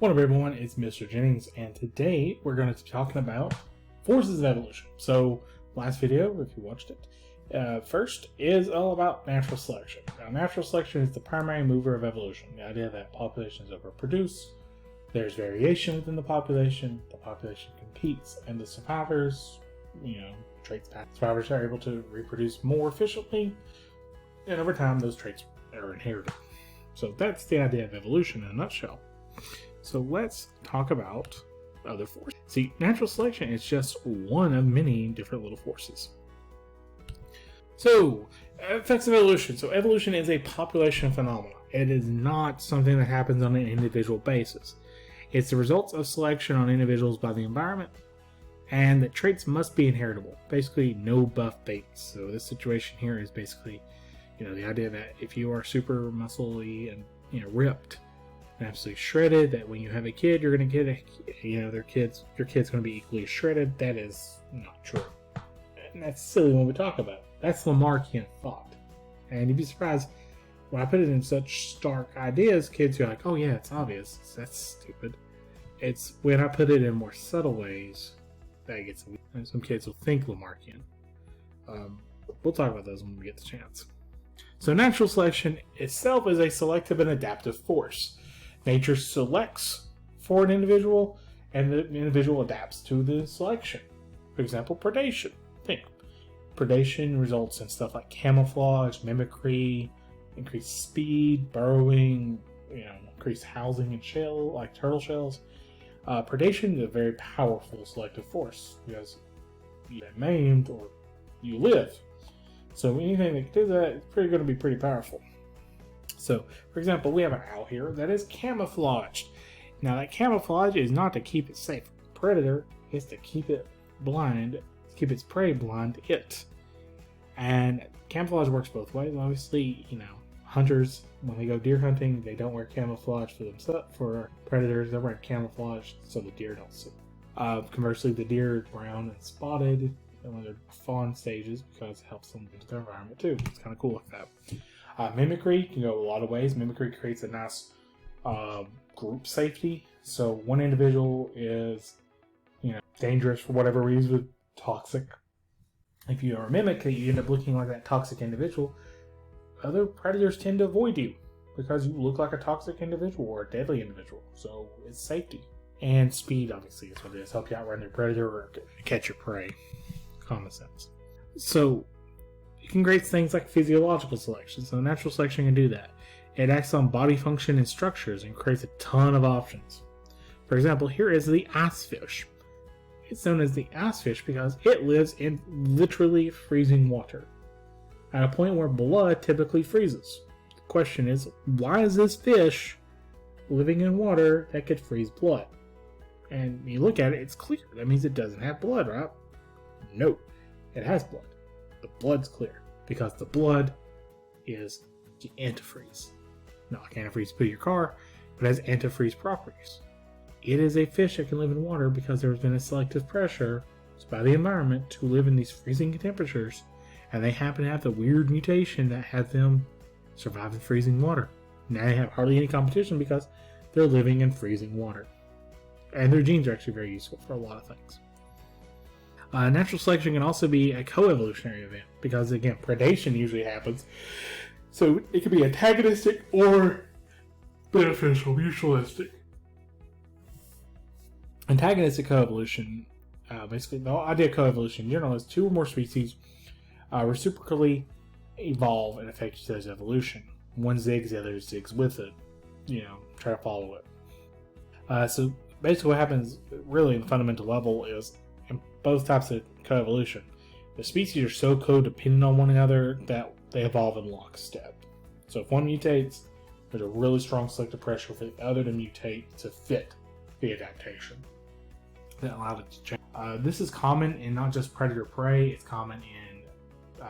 What up everyone, it's Mr. Jennings, and today we're going to be talking about forces of evolution. So, last video, if you watched it, first is all about natural selection. Now, natural selection is the primary mover of evolution. The idea that populations overproduce, there's variation within the population competes, and the survivors, traits pass. Survivors are able to reproduce more efficiently, and over time those traits are inherited. So that's the idea of evolution in a nutshell. So let's talk about other forces. See, natural selection is just one of many different little forces. So, effects of evolution. So evolution is a population phenomenon. It is not something that happens on an individual basis. It's the results of selection on individuals by the environment, and that traits must be inheritable. Basically, no buff baits. So this situation here is basically, the idea that if you are super muscly and, ripped, absolutely shredded, that when you have a kid you're going to get your kid's going to be equally shredded. That is not true, and that's silly when we talk about it. That's Lamarckian thought, and you'd be surprised when I put it in such stark ideas, kids are like, oh yeah, it's obvious, that's stupid. It's when I put it in more subtle ways that it gets, and some kids will think Lamarckian. We'll talk about those when we get the chance. So natural selection itself is a selective and adaptive force. Nature selects for an individual, and the individual adapts to the selection. For example, predation. Predation results in stuff like camouflage, mimicry, increased speed, burrowing, increased housing in shell, like turtle shells. Predation is a very powerful selective force because you get maimed or you live. So anything that can do that is going to be pretty powerful. So, for example, we have an owl here that is camouflaged. Now, that camouflage is not to keep it safe from the predator, it's to keep it blind, to keep its prey blind to it. And camouflage works both ways. Obviously, hunters, when they go deer hunting, they don't wear camouflage for themselves. For predators, they're wearing camouflage so the deer don't see. Conversely, the deer is brown and spotted when they're fawn stages because it helps them into their environment too. It's kind of cool like that. Mimicry can go a lot of ways. Mimicry creates a nice group safety. So one individual is, dangerous for whatever reason, toxic. If you are a mimic, you end up looking like that toxic individual. Other predators tend to avoid you because you look like a toxic individual or a deadly individual. So it's safety. And speed, obviously, is what it is. Help you outrun your predator or catch your prey. Common sense. So you can create things like physiological selection. So natural selection can do that. It acts on body function and structures and creates a ton of options. For example, here is the ice fish. It's known as the ice fish because it lives in literally freezing water, at a point where blood typically freezes. The question is, why is this fish living in water that could freeze blood? And you look at it, it's clear. That means it doesn't have blood, right? No, it has blood. The blood's clear because the blood is the antifreeze. Not like antifreeze to put in your car, but has antifreeze properties. It is a fish that can live in water because there's been a selective pressure by the environment to live in these freezing temperatures, and they happen to have the weird mutation that has them survive in freezing water. Now they have hardly any competition because they're living in freezing water. And their genes are actually very useful for a lot of things. Natural selection can also be a co-evolutionary event because, again, predation usually happens. So it can be antagonistic or beneficial, mutualistic. Antagonistic co-evolution, basically the idea of co-evolution in general is two or more species reciprocally evolve and affect each other's evolution. One zigs, the other zigs with it. Try to follow it. So basically what happens really in the fundamental level is in both types of co-evolution, the species are so codependent on one another that they evolve in lockstep. So if one mutates, there's a really strong selective pressure for the other to mutate to fit the adaptation that allowed it to change. This is common in not just predator-prey, it's common in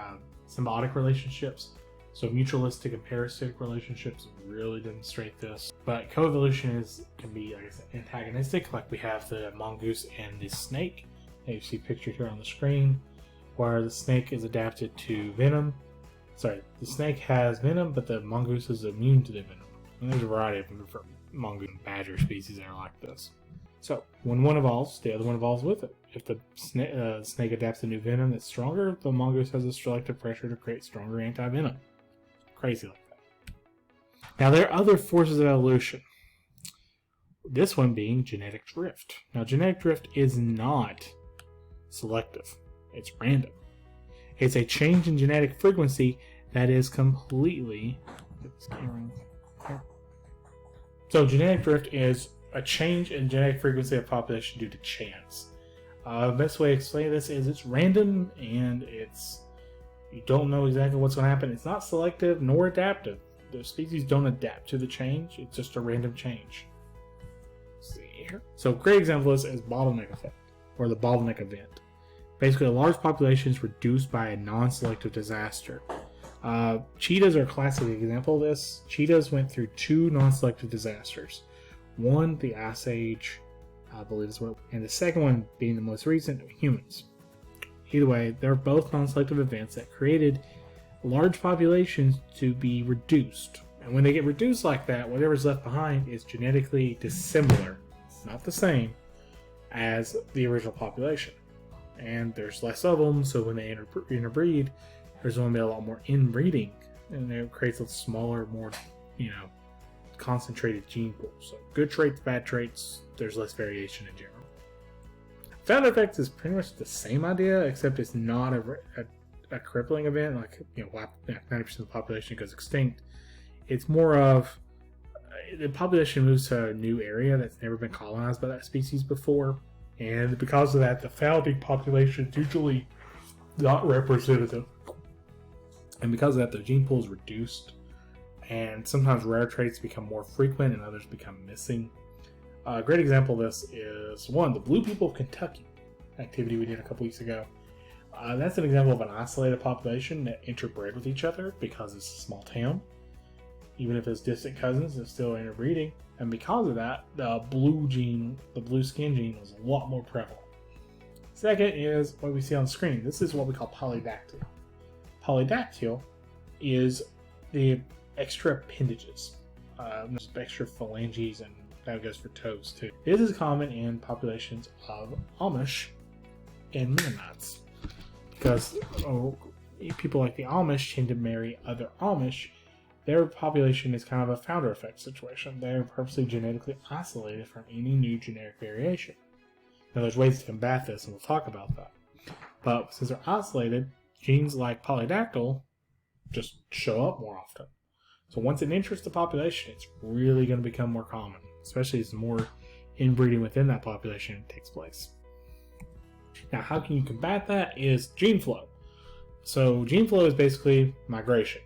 symbiotic relationships. So mutualistic and parasitic relationships really demonstrate this. But co-evolution can be, antagonistic, like we have the mongoose and the snake that you see pictured here on the screen, where the snake is adapted to venom. The snake has venom, but the mongoose is immune to the venom. And there's a variety of them mongoose and badger species that are like this. So, when one evolves, the other one evolves with it. If the snake adapts to new venom that's stronger, the mongoose has a selective pressure to create stronger anti-venom. Crazy like that. Now, there are other forces of evolution. This one being genetic drift. Now, genetic drift is not selective. It's random. It's a change in genetic frequency that is completely... So, genetic drift is a change in genetic frequency of population due to chance. The best way to explain this is it's random and you don't know exactly what's going to happen. It's not selective nor adaptive. The species don't adapt to the change. It's just a random change. Let's see here. So a great example of this is bottleneck effect, or the bottleneck event. Basically, a large population is reduced by a non-selective disaster. Cheetahs are a classic example of this. Cheetahs went through 2 non-selective disasters. One, the Ice Age, I believe is what, and the second one being the most recent, humans. Either way, they're both non-selective events that created large populations to be reduced. And when they get reduced like that, whatever's left behind is genetically dissimilar. It's not the same as the original population. And there's less of them, so when they interbreed, there's going to be a lot more inbreeding. And it creates a smaller, more, concentrated gene pool. So good traits, bad traits, there's less variation in general. Founder effect is pretty much the same idea, except it's not a crippling event, like 90% of the population goes extinct. It's more of the population moves to a new area that's never been colonized by that species before, and because of that, the founding population is usually not representative. And because of that, the gene pool is reduced, and sometimes rare traits become more frequent and others become missing. A great example of this is the Blue People of Kentucky activity we did a couple weeks ago. That's an example of an isolated population that interbred with each other because it's a small town. Even if it's distant cousins, it's still interbreeding. And because of that, the blue skin gene was a lot more prevalent. Second is what we see on the screen. This is what we call polydactyl. Polydactyl is the extra appendages, extra phalanges, and that goes for toes too. This is common in populations of Amish and Mennonites because people like the Amish tend to marry other Amish. Their population is kind of a founder effect situation. They're purposely genetically isolated from any new genetic variation. Now, there's ways to combat this, and we'll talk about that. But since they're isolated, genes like polydactyl just show up more often. So once it enters the population, it's really going to become more common, especially as more inbreeding within that population takes place. Now, how can you combat that is gene flow. So gene flow is basically migration.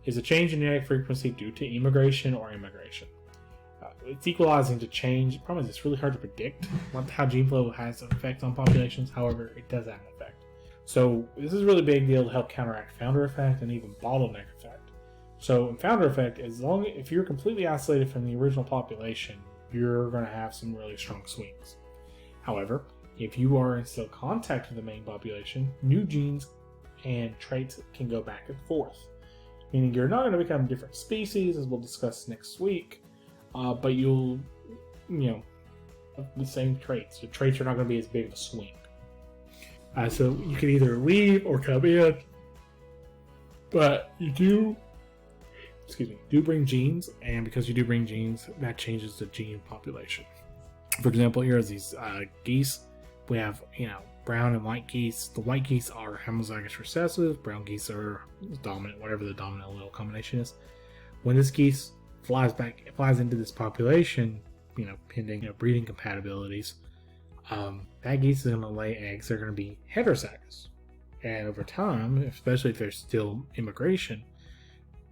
It's a change in genetic frequency due to emigration or immigration. It's equalizing to change. The problem is it's really hard to predict how gene flow has an effect on populations. However, it does have an effect. So this is a really big deal to help counteract founder effect and even bottleneck effect. So in founder effect, if you're completely isolated from the original population, you're going to have some really strong swings. However, if you are in still contact with the main population, new genes and traits can go back and forth. Meaning you're not going to become different species, as we'll discuss next week, but you'll, the same traits. The traits are not going to be as big of a swing. So you can either leave or come in, but you do bring genes, and because you do bring genes, that changes the gene population. For example, here are these geese. We have, brown and white geese. The white geese are homozygous recessive. Brown geese are dominant, whatever the dominant allele combination is. When this geese flies into this population, pending breeding compatibilities, that geese is going to lay eggs. They're going to be heterozygous, and over time, especially if there's still immigration,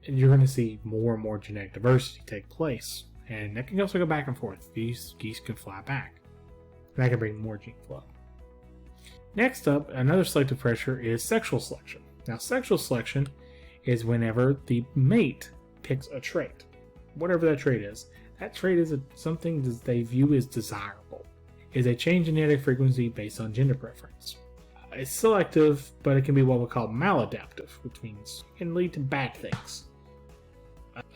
you're going to see more and more genetic diversity take place, and that can also go back and forth. These geese can fly back. That can bring more gene flow. Next up, another selective pressure is sexual selection. Now, sexual selection is whenever the mate picks a trait. Whatever that trait is. That trait is something that they view as desirable. It is a change in genetic frequency based on gender preference. It's selective, but it can be what we call maladaptive, which means it can lead to bad things.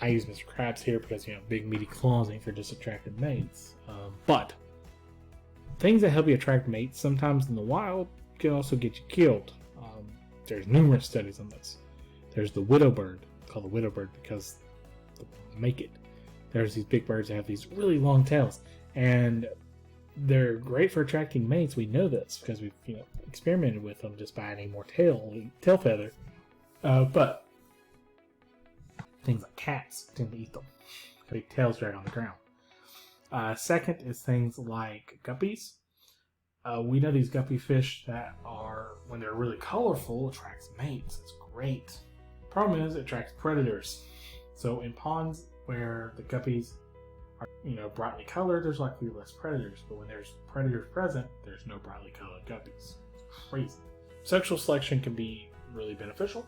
I use Mr. Krabs here because, big meaty claws ain't for just attracting mates. But things that help you attract mates sometimes in the wild can also get you killed. There's numerous studies on this. There's the widow bird, called the widow bird because they make it. There's these big birds that have these really long tails, and they're great for attracting mates. We know this because we've experimented with them just by adding more tail feather. But things like cats tend to eat them. Big tails drag on the ground. Second is things like guppies. We know these guppy fish that are, when they're really colorful, attracts mates. It's great. Problem is, it attracts predators. So in ponds where the guppies are, brightly colored, there's likely less predators. But when there's predators present, there's no brightly colored guppies. It's crazy. Sexual selection can be really beneficial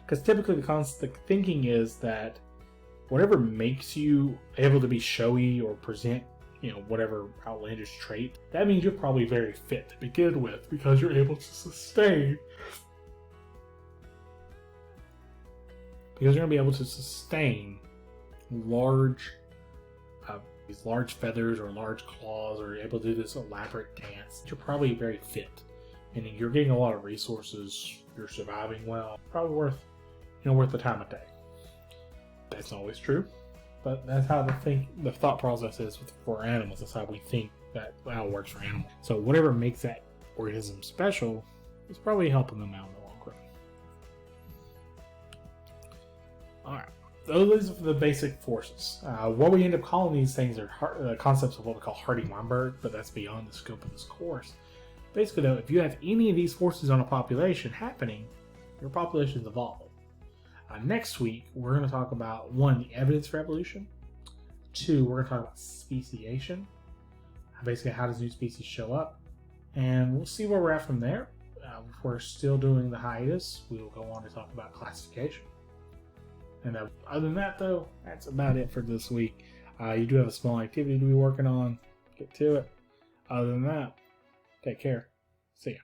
because typically the thinking is that whatever makes you able to be showy or present whatever outlandish trait, that means you're probably very fit to begin with because you're able to sustain. Because you're going to be able to sustain these large feathers or large claws, or you're able to do this elaborate dance. You're probably very fit, meaning you're getting a lot of resources. You're surviving well. Probably worth the time of day. That's not always true. But that's how the thought process is for animals. That's how we think how it works for animals. So whatever makes that organism special is probably helping them out in the long run. Alright, those are the basic forces. What we end up calling these things are concepts of what we call Hardy-Weinberg, but that's beyond the scope of this course. Basically though, if you have any of these forces on a population happening, your population's evolving. Next week, we're going to talk about 1, the evidence for evolution. 2, we're going to talk about speciation. Basically, how does new species show up? And we'll see where we're at from there. If we're still doing the hiatus, we will go on to talk about classification. And other than that, though, that's about it for this week. You do have a small activity to be working on. Get to it. Other than that, take care. See ya.